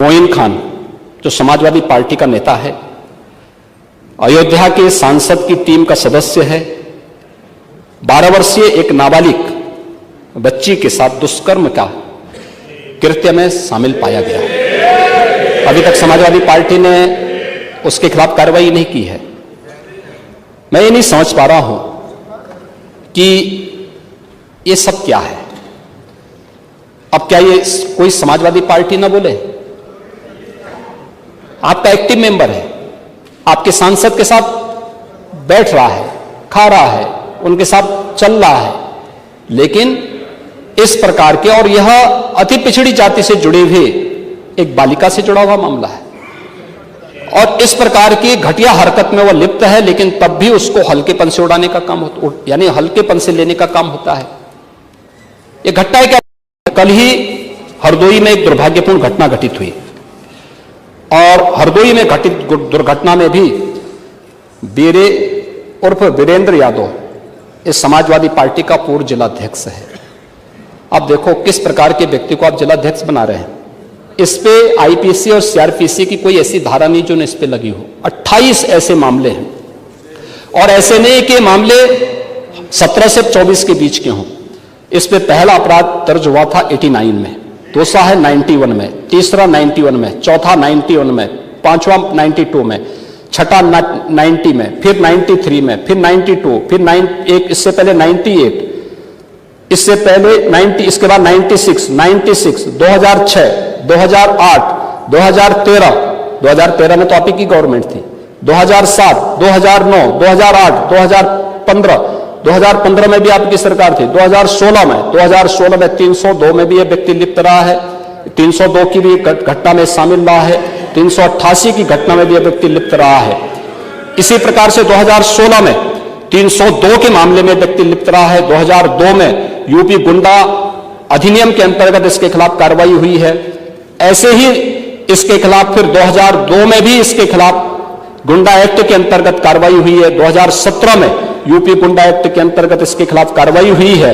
मोइन खान जो समाजवादी पार्टी का नेता है, अयोध्या के सांसद की टीम का सदस्य है, 12 वर्षीय एक नाबालिग बच्ची के साथ दुष्कर्म का कृत्य में शामिल पाया गया। अभी तक समाजवादी पार्टी ने उसके खिलाफ कार्रवाई नहीं की है। मैं ये नहीं समझ पा रहा हूं कि ये सब क्या है। अब क्या ये कोई समाजवादी पार्टी ना बोले? आपका एक्टिव मेंबर है, आपके सांसद के साथ बैठ रहा है, खा रहा है, उनके साथ चल रहा है, लेकिन इस प्रकार के, और यह अति पिछड़ी जाति से जुड़े हुए एक बालिका से जुड़ा हुआ मामला है, और इस प्रकार की घटिया हरकत में वह लिप्त है, लेकिन तब भी उसको हल्केपन से उड़ाने का काम होता, यानी हल्केपन से लेने का काम होता है। यह घटना है क्या? कल ही हरदोई में एक दुर्भाग्यपूर्ण घटना घटित हुई, और हरदोई में घटित दुर्घटना में भी बीरे उर्फ वीरेंद्र यादव इस समाजवादी पार्टी का पूर्व जिलाध्यक्ष है। अब देखो किस प्रकार के व्यक्ति को आप जिलाध्यक्ष बना रहे हैं। इस पे आईपीसी और सीआरपीसी की कोई ऐसी धारा नहीं जो इस पे लगी हो। 28 ऐसे मामले हैं, और ऐसे नहीं कि मामले 17 से 24 के बीच के हों। इस पे पहला अपराध दर्ज हुआ था 89 में, दूसरा है 91 में, तीसरा 91 में, चौथा 91 में, पांचवा 92 में, छठा 90 में, फिर 93 में, फिर 92, फिर इससे पहले 98, इससे पहले 90, इसके बाद 96, 2006, 2008, 2013 में तो आप ही की गवर्नमेंट थी, 2007, 2009, 2008, 2015 में भी आपकी सरकार थी, 2016 में 302 में भी यह व्यक्ति लिप्त रहा है, 302 की भी घटना में शामिल रहा है, 388 की घटना में भी यह व्यक्ति लिप्त रहा है। इसी प्रकार से 2016 में 302 के मामले में व्यक्ति लिप्त रहा है। 2002 में यूपी गुंडा अधिनियम के अंतर्गत इसके खिलाफ कार्रवाई हुई है। ऐसे ही इसके खिलाफ फिर 2002 में भी इसके खिलाफ गुंडा एक्ट के अंतर्गत कार्रवाई हुई है। 2017 में यूपी गुंडा एक्ट के अंतर्गत इसके खिलाफ कार्रवाई हुई है,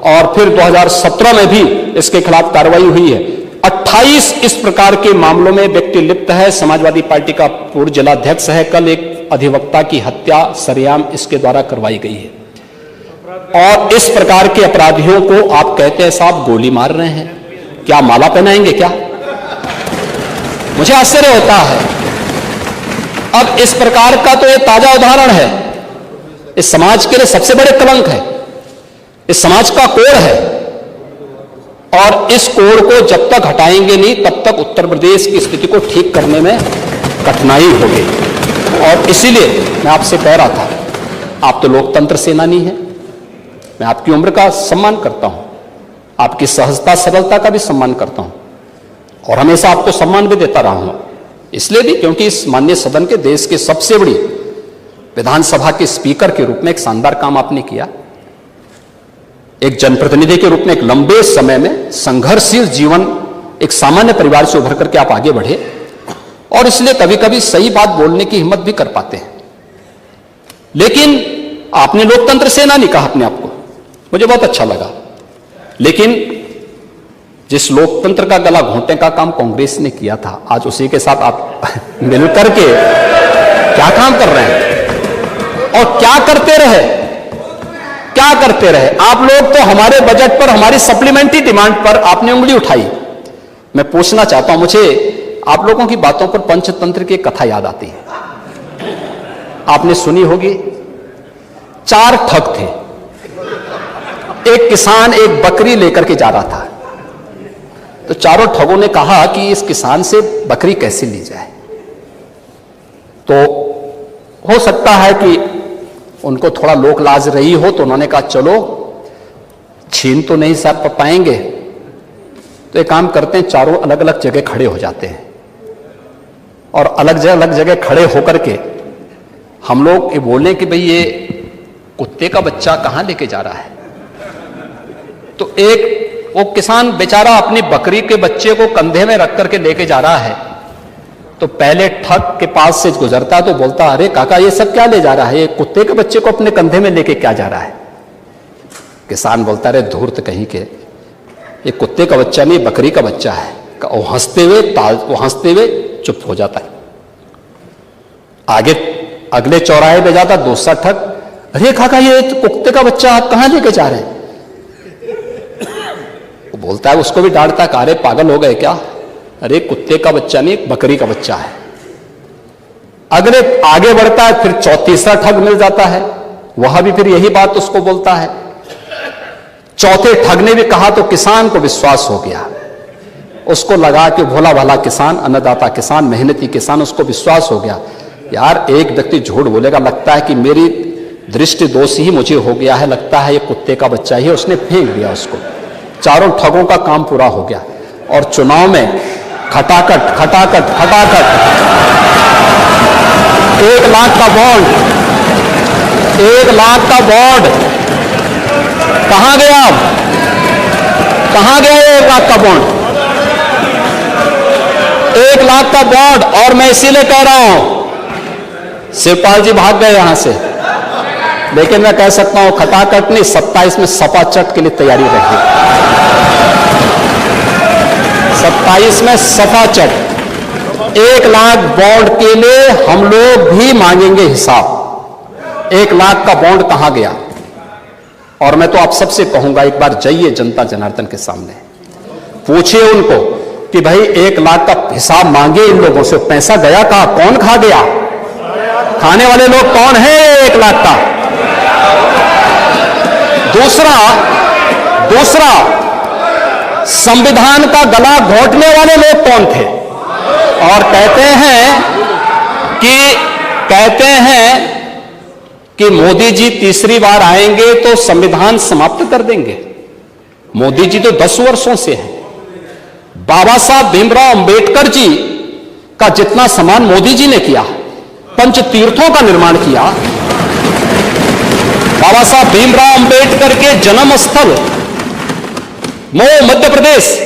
और फिर 2017 में भी इसके खिलाफ कार्रवाई हुई है। 28 इस प्रकार के मामलों में व्यक्ति लिप्त है। समाजवादी पार्टी का पूर्व जिलाध्यक्ष है। कल एक अधिवक्ता की हत्या सरेआम इसके द्वारा करवाई गई है, और इस प्रकार के अपराधियों को आप कहते हैं साहब गोली मार रहे हैं, क्या माला पहनाएंगे क्या? मुझे आश्चर्य होता है। अब इस प्रकार का तो एक ताजा उदाहरण है, इस समाज के लिए सबसे बड़े कलंक है, इस समाज का कोढ़ है, और इस कोढ़ को जब तक हटाएंगे नहीं तब तक उत्तर प्रदेश की स्थिति को ठीक करने में कठिनाई होगी। और इसीलिए मैं आपसे कह रहा था, आप तो लोकतंत्र सेनानी हैं, मैं आपकी उम्र का सम्मान करता हूं, आपकी सहजता सरलता का भी सम्मान करता हूं, और हमेशा आपको सम्मान भी देता रहा हूं। इसलिए भी क्योंकि इस माननीय सदन के देश के सबसे बड़ी विधानसभा के स्पीकर के रूप में एक शानदार काम आपने किया। एक जनप्रतिनिधि के रूप में एक लंबे समय में संघर्षशील जीवन, एक सामान्य परिवार से उभर करके आप आगे बढ़े, और इसलिए कभी कभी सही बात बोलने की हिम्मत भी कर पाते हैं। लेकिन आपने लोकतंत्र सेनानी कहा अपने आप को, मुझे बहुत अच्छा लगा। लेकिन जिस लोकतंत्र का गला घोंटने का काम कांग्रेस ने किया था, आज उसी के साथ आप मिलकर के क्या काम कर रहे हैं, और क्या करते रहे आप लोग? तो हमारे बजट पर, हमारी सप्लीमेंट्री डिमांड पर आपने उंगली उठाई। मैं पूछना चाहता हूं, मुझे आप लोगों की बातों पर पंचतंत्र की कथा याद आती है। आपने सुनी होगी, 4 ठग थे। एक किसान एक बकरी लेकर के जा रहा था, तो चारों ठगों ने कहा कि इस किसान से बकरी कैसे ली जाए। तो हो सकता है कि उनको थोड़ा लोक लाज रही हो, तो उन्होंने कहा चलो छीन तो नहीं साहब पाएंगे, तो एक काम करते हैं, चारों अलग अलग जगह खड़े हो जाते हैं, और अलग जगह खड़े होकर के हम लोग ये बोलें कि भाई ये कुत्ते का बच्चा कहां लेके जा रहा है। तो एक वो किसान बेचारा अपनी बकरी के बच्चे को कंधे में रख करके लेके जा रहा है, तो पहले ठग के पास से गुजरता तो बोलता, अरे काका ये सब क्या ले जा रहा है, ये कुत्ते के बच्चे को अपने कंधे में लेके क्या जा रहा है? किसान बोलता, अरे धूर्त कहीं के, ये कुत्ते का बच्चा नहीं बकरी का बच्चा है, वो हंसते हुए चुप हो जाता है। आगे अगले चौराहे पे जाता, दूसरा ठग, अरे काका ये तो कुत्ते का बच्चा आप कहां लेके जा रहे हैं? वो बोलता है, उसको भी डांटता है, अरे पागल हो गए क्या? अरे कुत्ते का बच्चा नहीं, बकरी का बच्चा है। अगले आगे बढ़ता है, फिर तीसरा ठग मिल जाता है, वह भी फिर यही बात उसको बोलता है। चौथे ठग ने भी कहा तो किसान को विश्वास हो गया, उसको लगा कि भोला भाला किसान, अन्नदाता किसान, मेहनती किसान, उसको विश्वास हो गया यार एक व्यक्ति झूठ बोलेगा, लगता है कि मेरी दृष्टि दोष ही मुझे हो गया है, लगता है ये कुत्ते का बच्चा ही है, उसने फेंक दिया उसको। चारों ठगों का काम पूरा हो गया और चुनाव में खटाखट खटाखट खटाखट 1 लाख का बॉन्ड, 1 लाख का बॉन्ड कहां गया? कहां गया 1 लाख का बॉन्ड? 1 लाख का बॉन्ड। और मैं इसीलिए कह रहा हूं, शिवपाल जी भाग गए यहां से, लेकिन मैं कह सकता हूं खटाखट नहीं, 27 में सपा चट के लिए तैयारी रखी। 27 में सपा चट। 1 लाख बॉन्ड के लिए हम लोग भी मांगेंगे हिसाब। 1 लाख का बॉन्ड कहां गया? और मैं तो आप सबसे कहूंगा, एक बार जाइए जनता जनार्दन के सामने, पूछिए उनको कि भाई 1 लाख का हिसाब मांगे इन लोगों से, पैसा गया कहां? कौन खा गया? खाने वाले लोग कौन है 1 लाख का? दूसरा संविधान का गला घोंटने वाले लोग कौन थे? और कहते हैं कि मोदी जी तीसरी बार आएंगे तो संविधान समाप्त कर देंगे। मोदी जी तो 10 वर्षों से हैं। बाबा साहब भीमराव अंबेडकर जी का जितना सम्मान मोदी जी ने किया, पंच तीर्थों का निर्माण किया, बाबा साहब भीमराव अंबेडकर के जन्म स्थल मऊ मध्य प्रदेश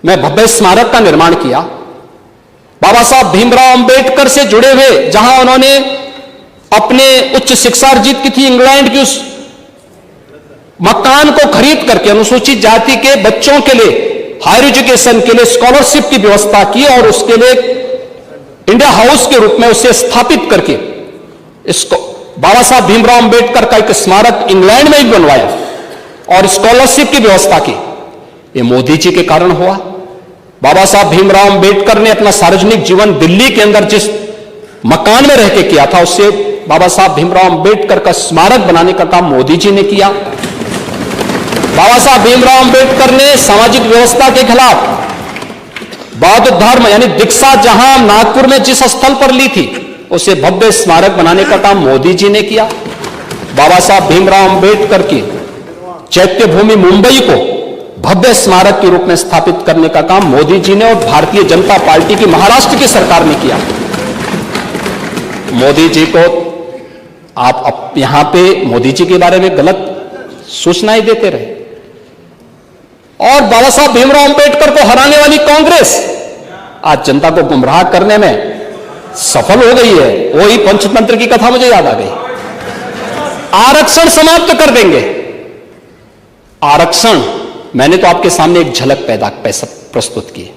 में भव्य स्मारक का निर्माण किया। बाबा साहब भीमराव अंबेडकर से जुड़े हुए, जहां उन्होंने अपने उच्च शिक्षा अर्जित की थी, इंग्लैंड की, उस मकान को खरीद करके अनुसूचित जाति के बच्चों के लिए हायर एजुकेशन के लिए स्कॉलरशिप की व्यवस्था की और उसके लिए इंडिया हाउस के रूप में उसे स्थापित करके इसको बाबा साहब भीमराव अंबेडकर का एक स्मारक इंग्लैंड में भी बनवाया और स्कॉलरशिप की व्यवस्था की। ये मोदी जी के कारण हुआ। बाबा साहब भीमराव अंबेडकर ने अपना सार्वजनिक जीवन दिल्ली के अंदर जिस मकान में रह के किया था, उससे बाबा साहब भीमराव अंबेडकर का स्मारक बनाने का काम मोदी जी ने किया। बाबा साहब भीमराव अंबेडकर ने सामाजिक व्यवस्था के खिलाफ बौद्ध धर्म यानी दीक्षा जहां नागपुर में जिस स्थल पर ली थी, उसे भव्य स्मारक बनाने का काम मोदी जी ने किया। बाबा साहब भीमराव अंबेडकर की चैत्य भूमि मुंबई को भव्य स्मारक के रूप में स्थापित करने का काम मोदी जी ने और भारतीय जनता पार्टी की महाराष्ट्र की सरकार ने किया। मोदी जी को आप यहां पे मोदी जी के बारे में गलत सूचनाएं देते रहे और बाबा साहब भीमराव अंबेडकर को हराने वाली कांग्रेस आज जनता को गुमराह करने में सफल हो गई है। वही पंचतंत्र की कथा मुझे याद आ गई। आरक्षण समाप्त कर देंगे। आरक्षण, मैंने तो आपके सामने एक झलक प्रस्तुत की।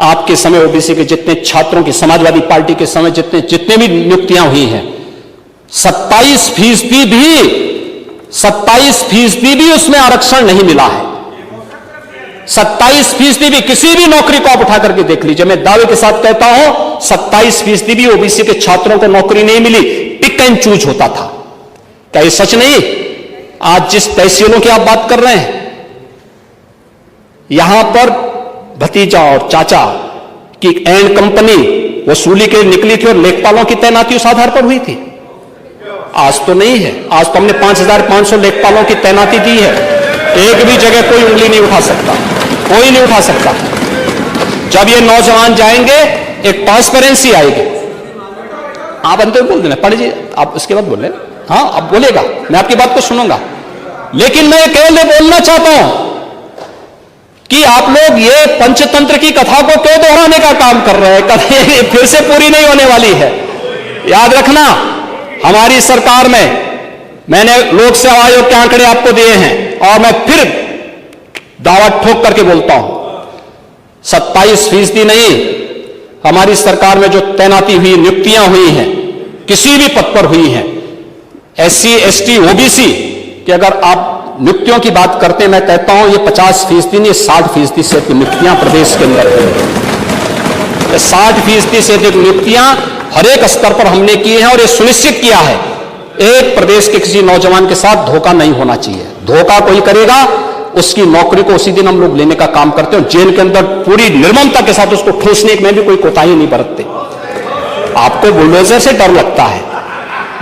आपके समय ओबीसी के जितने छात्रों की, समाजवादी पार्टी के समय जितने भी नियुक्तियां हुई हैं, 27% भी उसमें आरक्षण नहीं मिला है। 27% भी, किसी भी नौकरी को आप उठा करके देख लीजिए, मैं दावे के साथ कहता हूं 27% भी ओबीसी के छात्रों को नौकरी नहीं मिली। पिक एंड चूज होता था। क्या ये सच नहीं? आज जिस तहसीलों की आप बात कर रहे हैं, यहां पर भतीजा और चाचा की एंड कंपनी वसूली के निकली थी और लेखपालों की तैनाती उस आधार पर हुई थी। आज तो नहीं है। आज तो हमने 5500 लेखपालों की तैनाती दी है। एक भी जगह कोई उंगली नहीं उठा सकता, कोई नहीं उठा सकता। जब ये नौजवान जाएंगे, एक ट्रांसपेरेंसी आएगी। आप अंत में बोल देना, पढ़िए, आप उसके बाद बोल रहे, हाँ अब बोलेगा, मैं आपकी बात को सुनूंगा। लेकिन मैं केवल बोलना चाहता हूं कि आप लोग ये पंचतंत्र की कथा को क्यों दोहराने का काम कर रहे हैं? कभी फिर से पूरी नहीं होने वाली है। याद रखना, हमारी सरकार में मैंने लोक सेवा आयोग के आंकड़े आपको दिए हैं और मैं फिर दावा ठोक करके बोलता हूं, 27% नहीं, हमारी सरकार में जो तैनाती हुई, नियुक्तियां हुई हैं, किसी भी पद पर हुई हैं, SC, ST, OBC कि अगर आप नियुक्तियों की बात करते हैं, मैं कहता हूं ये 50% नहीं, 60% से अधिक नियुक्तियां प्रदेश के अंदर हुई हैं। 60% से अधिक नियुक्तियां हर एक स्तर पर हमने की हैं और ये सुनिश्चित किया है एक प्रदेश के किसी नौजवान के साथ धोखा नहीं होना चाहिए। धोखा कोई करेगा उसकी नौकरी को उसी दिन हम लोग लेने का काम करते हैं। जेल के अंदर पूरी निर्ममता के साथ उसको ठूसने में भी कोई कोताही नहीं बरतते। आपको बुलडोजर से डर लगता है,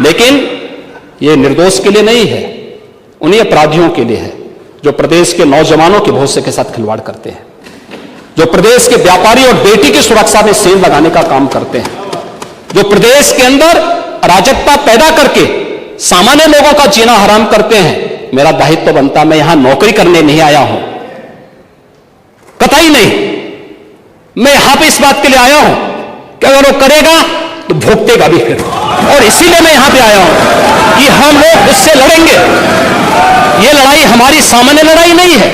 लेकिन यह निर्दोष के लिए नहीं है, उन्हीं अपराधियों के लिए है जो प्रदेश के नौजवानों के भविष्य के साथ खिलवाड़ करते हैं, जो प्रदेश के व्यापारी और बेटी की सुरक्षा में सेंध लगाने का काम करते हैं, जो प्रदेश के अंदर अराजकता पैदा करके सामान्य लोगों का जीना हराम करते हैं। मेरा दायित्व तो बनता, मैं यहां नौकरी करने नहीं आया हूं, कतई नहीं। मैं यहां पे इस बात के लिए आया हूं कि अगर वो करेगा तो भोगतेगा भी फिर, और इसीलिए मैं यहां पे आया हूं कि हम लोग उससे लड़ेंगे। ये लड़ाई हमारी सामान्य लड़ाई नहीं है,